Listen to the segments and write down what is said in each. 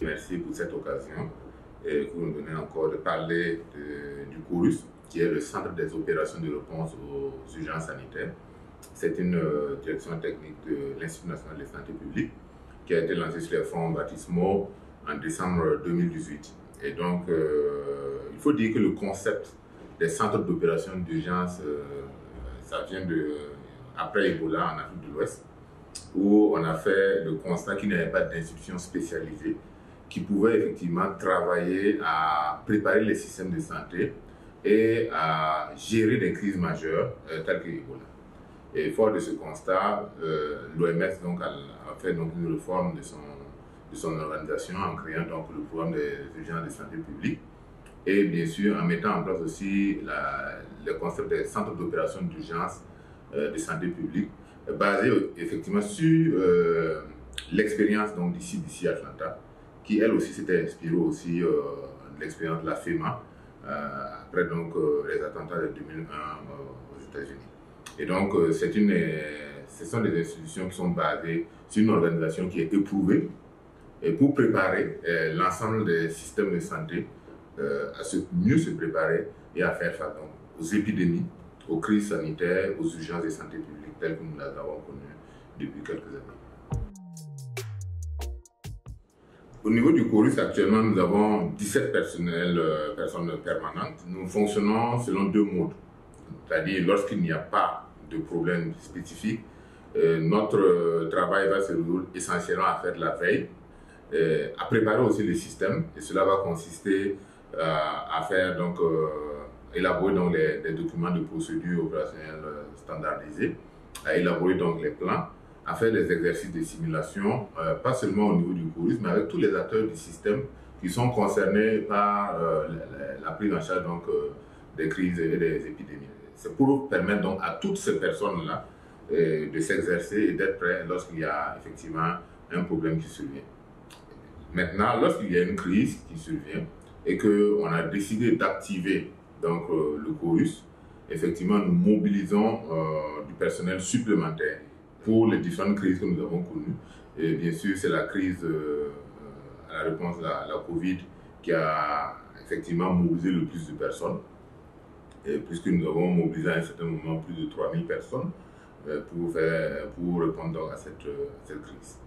Merci pour cette occasion et vous nous donnez encore de parler du COURUS, qui est le Centre des opérations de réponse aux urgences sanitaires. C'est une direction technique de l'Institut national de santé publique qui a été lancée sur les fonds baptismaux en décembre 2018. Et donc, il faut dire que le concept des centres d'opération d'urgence, ça vient après Ebola en Afrique de l'Ouest, où on a fait le constat qu'il n'y avait pas d'institutions spécialisées qui pouvaient effectivement travailler à préparer les systèmes de santé et à gérer des crises majeures telles que Ebola. Et fort de ce constat, l'OMS a fait donc une réforme de son organisation en créant donc le programme des urgences de santé publique et bien sûr en mettant en place aussi le concept des centres d'opération d'urgence de santé publique basé effectivement sur l'expérience d'ici Atlanta, qui elle aussi s'était inspirée aussi de l'expérience de la FEMA après donc les attentats de 2001 aux États-Unis. Et donc ce sont des institutions qui sont basées sur une organisation qui est éprouvée et pour préparer l'ensemble des systèmes de santé à mieux se préparer et à faire face aux épidémies, aux crises sanitaires, aux urgences de santé publique telles que nous les avons connues depuis quelques années. Au niveau du COURUS, actuellement, nous avons 17 personnes permanentes. Nous fonctionnons selon deux modes. C'est-à-dire, lorsqu'il n'y a pas de problème spécifique, notre travail va se résoudre essentiellement à faire de la veille, à préparer aussi les systèmes. Et cela va consister à faire élaborer donc les documents de procédure opérationnelle standardisés, à élaborer donc les plans, à faire des exercices de simulation, pas seulement au niveau du COURUS, mais avec tous les acteurs du système qui sont concernés par la prise en charge des crises et des épidémies. C'est pour permettre donc à toutes ces personnes-là de s'exercer et d'être prêts lorsqu'il y a effectivement un problème qui survient. Maintenant, lorsqu'il y a une crise qui survient et qu'on a décidé d'activer le COURUS, effectivement, nous mobilisons du personnel supplémentaire pour les différentes crises que nous avons connues. Et bien sûr, c'est la crise à la réponse à la Covid qui a effectivement mobilisé le plus de personnes, et puisque nous avons mobilisé à un certain moment plus de 3000 personnes pour répondre à cette crise.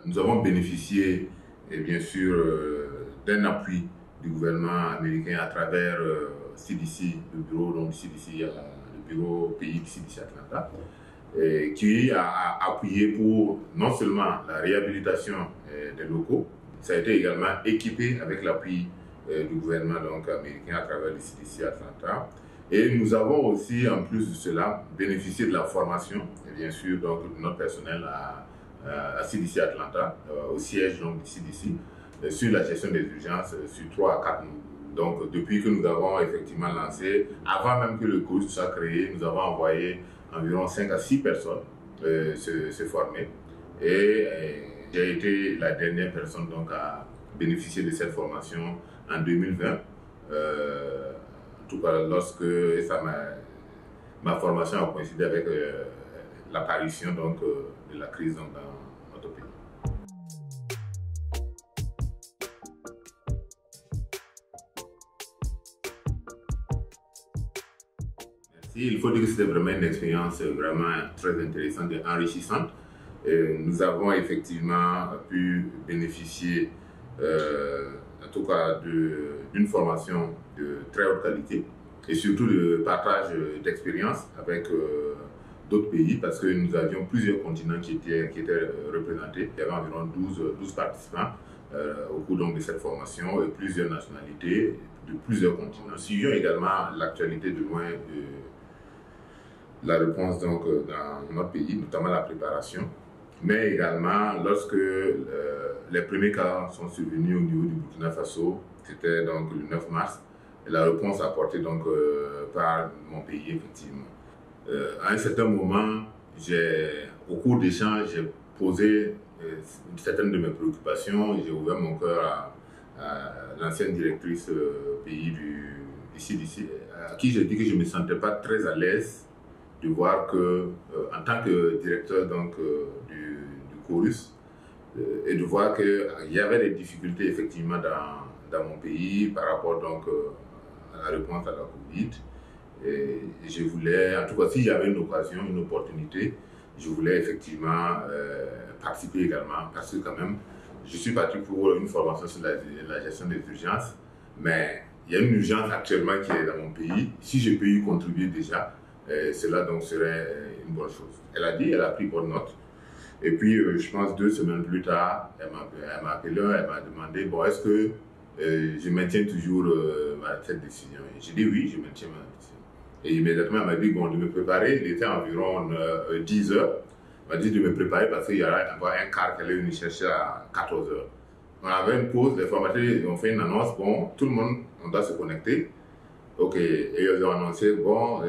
Nous avons bénéficié, et bien sûr, d'un appui du gouvernement américain à travers CDC, le bureau CDC, le bureau pays du CDC Atlanta, qui a appuyé pour non seulement la réhabilitation des locaux, ça a été également équipé avec l'appui du gouvernement américain à travers le CDC Atlanta. Et nous avons aussi, en plus de cela, bénéficié de la formation, et bien sûr, de notre personnel à CDC Atlanta, au siège du CDC, sur la gestion des urgences sur 3 à 4 mois. Donc, depuis que nous avons effectivement lancé, avant même que le COURUS soit créé, nous avons envoyé environ 5 à 6 personnes se former. Et j'ai été la dernière personne à bénéficier de cette formation en 2020. En tout cas, lorsque ma formation a coïncidé avec l'apparition de la crise dans notre pays. Il faut dire que c'était vraiment une expérience vraiment très intéressante et enrichissante. Nous avons effectivement pu bénéficier, en tout cas, d'une formation de très haute qualité et surtout de partage d'expérience avec d'autres pays, parce que nous avions plusieurs continents qui étaient représentés. Il y avait environ 12 participants au cours de cette formation et plusieurs nationalités de plusieurs continents. Nous suivions également l'actualité de loin la réponse dans notre pays, notamment la préparation, mais également lorsque les premiers cas sont survenus au niveau du Burkina Faso, c'était le 9 mars, et la réponse apportée par mon pays effectivement. À un certain moment, au cours d'échanges, j'ai posé certaines de mes préoccupations et j'ai ouvert mon cœur à l'ancienne directrice pays du CDC, à qui j'ai dit que je ne me sentais pas très à l'aise de voir que, en tant que directeur du chorus et de voir qu'il y avait des difficultés effectivement dans mon pays par rapport donc à la réponse à la Covid. Et je voulais, en tout cas, si j'avais une occasion, une opportunité, je voulais effectivement participer également, parce que quand même, je suis parti pour une formation sur la gestion des urgences, mais il y a une urgence actuellement qui est dans mon pays. Si je peux y contribuer déjà, cela donc serait une bonne chose. Elle a dit, elle a pris bonne note. Et puis, je pense 2 semaines plus tard, elle m'a appelé, elle m'a demandé, bon, est-ce que je maintiens toujours cette décision? J'ai dit oui, je maintiens ma décision. Et immédiatement, elle m'a dit, bon, de me préparer, il était environ 10 heures. Elle m'a dit de me préparer parce qu'il y aura encore un quart qu'elle est venue chercher à 14 heures. On avait une pause, les formateurs ont fait une annonce, bon, tout le monde, on doit se connecter. Ok, et ils ont annoncé, bon,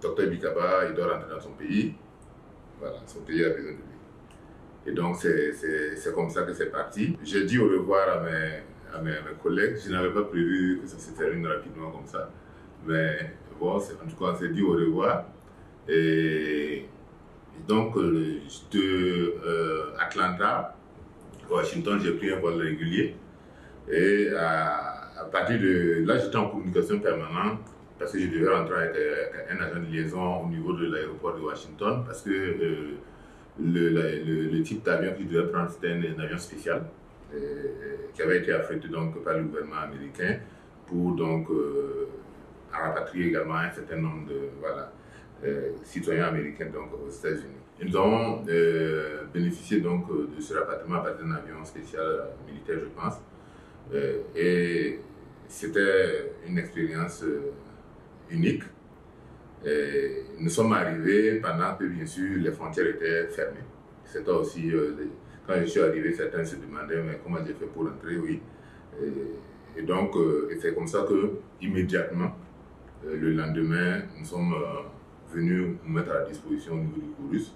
Dr Bikaba, il doit rentrer dans son pays. Voilà, son pays a besoin de lui. Et donc, c'est comme ça que c'est parti. J'ai dit au revoir à mes collègues. Je n'avais pas prévu que ça se termine rapidement comme ça. Mais bon, en tout cas, on s'est dit au revoir. Et donc, de Atlanta, Washington, j'ai pris un vol régulier. Et à partir de là, j'étais en communication permanente parce que je devais rentrer avec un agent de liaison au niveau de l'aéroport de Washington parce que le type d'avion que je devais prendre, c'était un avion spécial qui avait été affrété donc par le gouvernement américain pour donc rapatrier également un certain nombre de citoyens américains donc aux États-Unis. Nous avons bénéficié donc de ce rapatriement à partir d'un avion spécial militaire, je pense, et c'était une expérience unique. Et nous sommes arrivés pendant que, bien sûr, les frontières étaient fermées. C'était aussi, quand je suis arrivé, certains se demandaient, mais comment j'ai fait pour entrer, oui. Et donc, c'est comme ça que, immédiatement, le lendemain, nous sommes venus nous mettre à la disposition au niveau du chorus.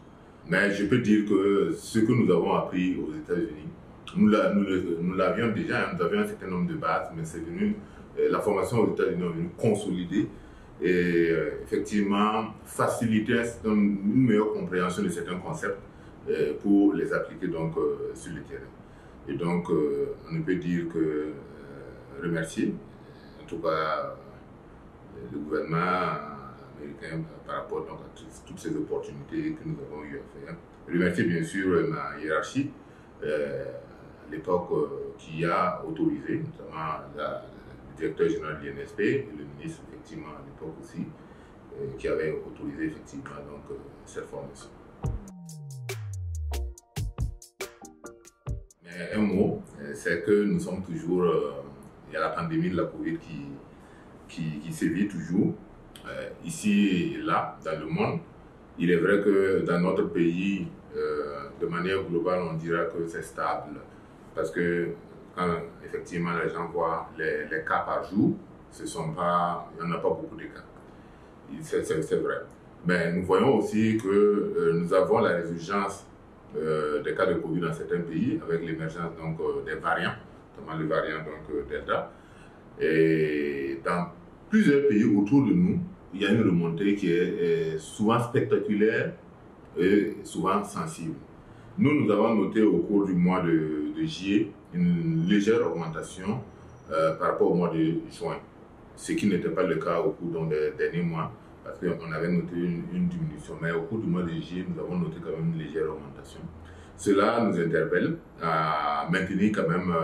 Mais je peux dire que ce que nous avons appris aux États-Unis, nous l'avions déjà, nous avions un certain nombre de bases, mais c'est venu, la formation aux États-Unis est venue consolider et effectivement faciliter une meilleure compréhension de certains concepts pour les appliquer donc sur le terrain. Et donc on ne peut dire que remercier en tout cas le gouvernement américain par rapport donc, à toutes ces opportunités que nous avons eu à faire. Remercier bien sûr ma hiérarchie à l'époque qui a autorisé, notamment le directeur général de l'INSP et le ministre effectivement à l'époque aussi, qui avait autorisé effectivement donc, cette formation. Mais un mot, c'est que nous sommes toujours, il y a la pandémie de la Covid qui sévit toujours, ici et là, dans le monde. Il est vrai que dans notre pays, de manière globale, on dira que c'est stable. Parce que quand effectivement les gens voient les cas par jour, il n'y en a pas beaucoup de cas. C'est vrai. Mais nous voyons aussi que nous avons la résurgence des cas de Covid dans certains pays avec l'émergence des variants, notamment le variant Delta. Et dans plusieurs pays autour de nous, il y a une remontée qui est souvent spectaculaire et souvent sensible. Nous avons noté au cours du mois de juillet une légère augmentation par rapport au mois de juin, ce qui n'était pas le cas au cours des derniers mois, parce qu'on avait noté une diminution. Mais au cours du mois de juillet, nous avons noté quand même une légère augmentation. Cela nous interpelle à maintenir quand même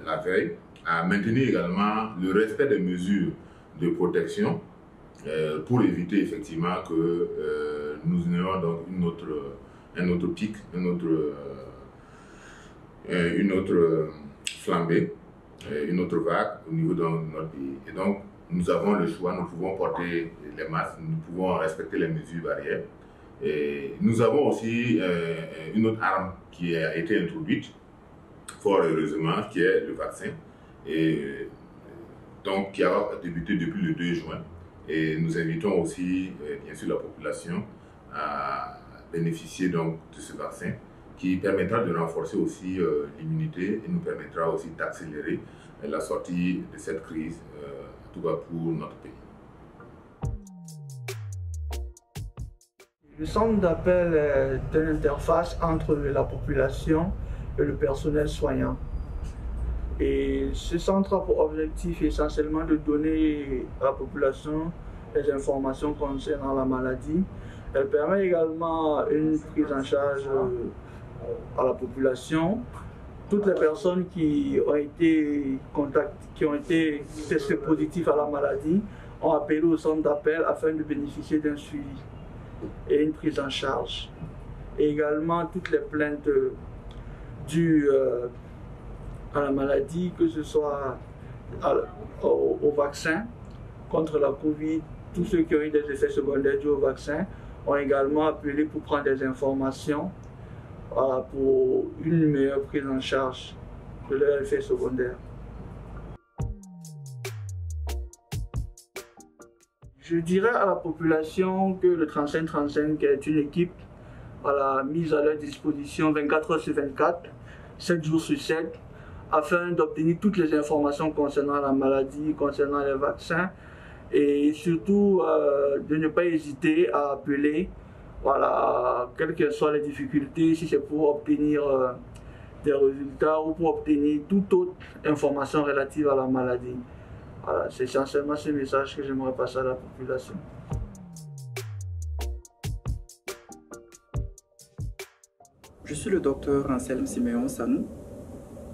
la veille, à maintenir également le respect des mesures de protection pour éviter effectivement que nous ayons donc un autre pic, une autre flambée, une autre vague au niveau de notre pays. Et donc, nous avons le choix, nous pouvons porter les masques, nous pouvons respecter les mesures barrières. Et nous avons aussi une autre arme qui a été introduite, fort heureusement, qui est le vaccin, et donc qui a débuté depuis le 2 juin. Et nous invitons aussi, bien sûr, la population à bénéficier donc de ce vaccin qui permettra de renforcer aussi l'immunité et nous permettra aussi d'accélérer la sortie de cette crise, en tout cas pour notre pays. Le centre d'appel est une interface entre la population et le personnel soignant. Et ce centre a pour objectif essentiellement de donner à la population les informations concernant la maladie. Elle permet également une prise en charge à la population. Toutes les personnes qui ont été testées positives à la maladie ont appelé au centre d'appel afin de bénéficier d'un suivi et une prise en charge. Et également toutes les plaintes dues à la maladie, que ce soit au vaccin contre la Covid, tous ceux qui ont eu des effets secondaires dus au vaccin ont également appelé pour prendre des informations pour une meilleure prise en charge de leurs effets secondaires. Je dirais à la population que le 3535 est une équipe mise à leur disposition 24 heures sur 24, 7 jours sur 7, afin d'obtenir toutes les informations concernant la maladie, concernant les vaccins, et surtout de ne pas hésiter à appeler, quelles que soient les difficultés, si c'est pour obtenir des résultats ou pour obtenir toute autre information relative à la maladie. Voilà, c'est essentiellement ce message que j'aimerais passer à la population. Je suis le docteur Anselme Siméon Sanou.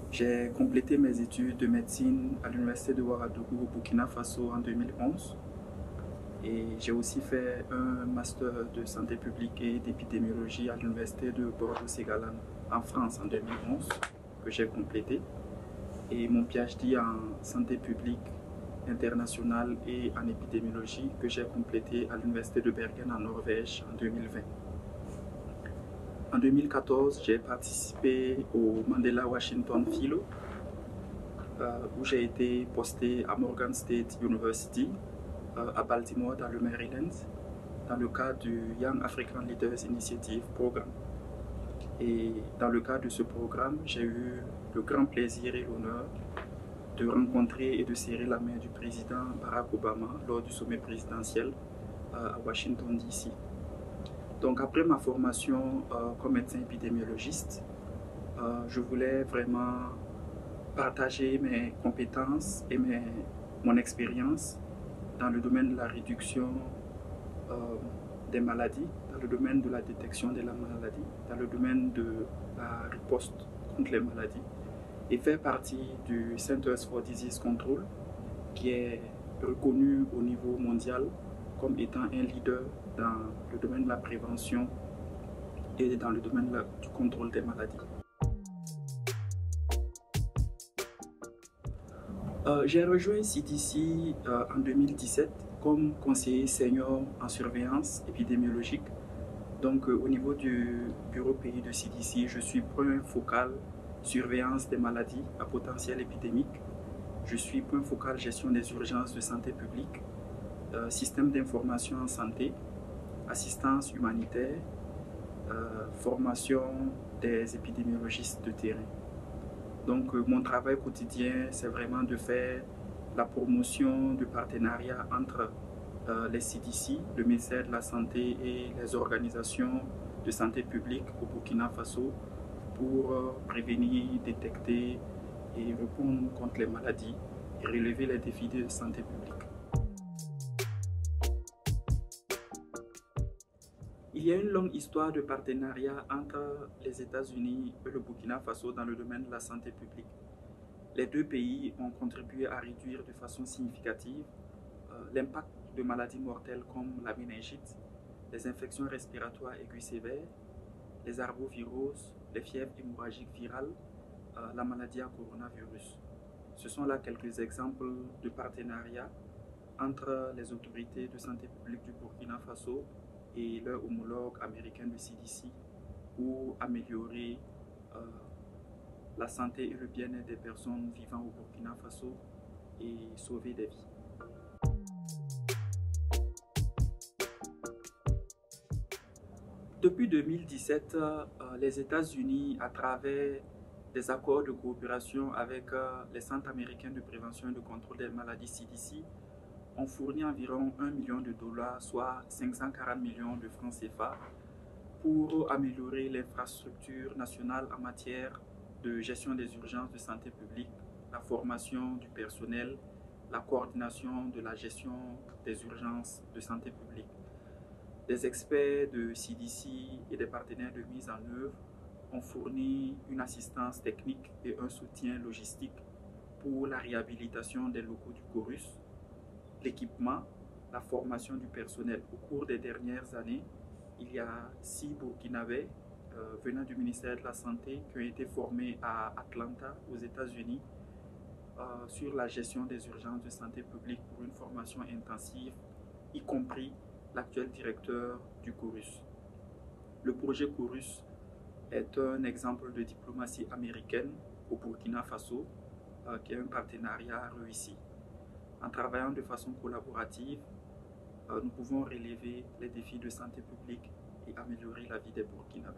J'ai complété mes études de médecine à l'université de Ouagadougou au Burkina Faso en 2011. Et j'ai aussi fait un master de santé publique et d'épidémiologie à l'université de Bordeaux-Ségolène en France en 2011 que j'ai complété. Et mon PhD en santé publique internationale et en épidémiologie que j'ai complété à l'université de Bergen en Norvège en 2020. En 2014, j'ai participé au Mandela Washington Fellow où j'ai été posté à Morgan State University à Baltimore dans le Maryland dans le cadre du Young African Leaders Initiative Programme. Et dans le cadre de ce programme, j'ai eu le grand plaisir et l'honneur de rencontrer et de serrer la main du président Barack Obama lors du sommet présidentiel à Washington DC. Donc après ma formation comme médecin épidémiologiste, je voulais vraiment partager mes compétences et mon expérience dans le domaine de la réduction des maladies, dans le domaine de la détection de la maladie, dans le domaine de la riposte contre les maladies, et faire partie du Centers for Disease Control, qui est reconnu au niveau mondial comme étant un leader dans le domaine de la prévention et dans le domaine du contrôle des maladies. J'ai rejoint CDC en 2017 comme conseiller senior en surveillance épidémiologique. Donc au niveau du bureau pays de CDC, je suis point focal surveillance des maladies à potentiel épidémique. Je suis point focal gestion des urgences de santé publique, système d'information en santé, assistance humanitaire, formation des épidémiologistes de terrain. Donc mon travail quotidien, c'est vraiment de faire la promotion du partenariat entre les CDC, le ministère de la Santé et les organisations de santé publique au Burkina Faso pour prévenir, détecter et répondre contre les maladies et relever les défis de santé publique. Il y a une longue histoire de partenariat entre les États-Unis et le Burkina Faso dans le domaine de la santé publique. Les deux pays ont contribué à réduire de façon significative l'impact de maladies mortelles comme la méningite, les infections respiratoires aiguës sévères, les arboviroses, les fièvres hémorragiques virales, la maladie à coronavirus. Ce sont là quelques exemples de partenariat entre les autorités de santé publique du Burkina Faso et leur homologue américain de CDC pour améliorer la santé et le bien-être des personnes vivant au Burkina Faso et sauver des vies. Depuis 2017, les États-Unis, à travers des accords de coopération avec les Centres américains de prévention et de contrôle des maladies CDC, on fournit environ 1 million de dollars, soit 540 millions de francs CFA, pour améliorer l'infrastructure nationale en matière de gestion des urgences de santé publique, la formation du personnel, la coordination de la gestion des urgences de santé publique. Des experts de CDC et des partenaires de mise en œuvre ont fourni une assistance technique et un soutien logistique pour la réhabilitation des locaux du Chorus, l'équipement, la formation du personnel. Au cours des dernières années, il y a 6 Burkinabés venant du ministère de la Santé qui ont été formés à Atlanta, aux États-Unis, sur la gestion des urgences de santé publique pour une formation intensive, y compris l'actuel directeur du Chorus. Le projet Chorus est un exemple de diplomatie américaine au Burkina Faso, qui est un partenariat réussi. En travaillant de façon collaborative, nous pouvons relever les défis de santé publique et améliorer la vie des Burkinabés.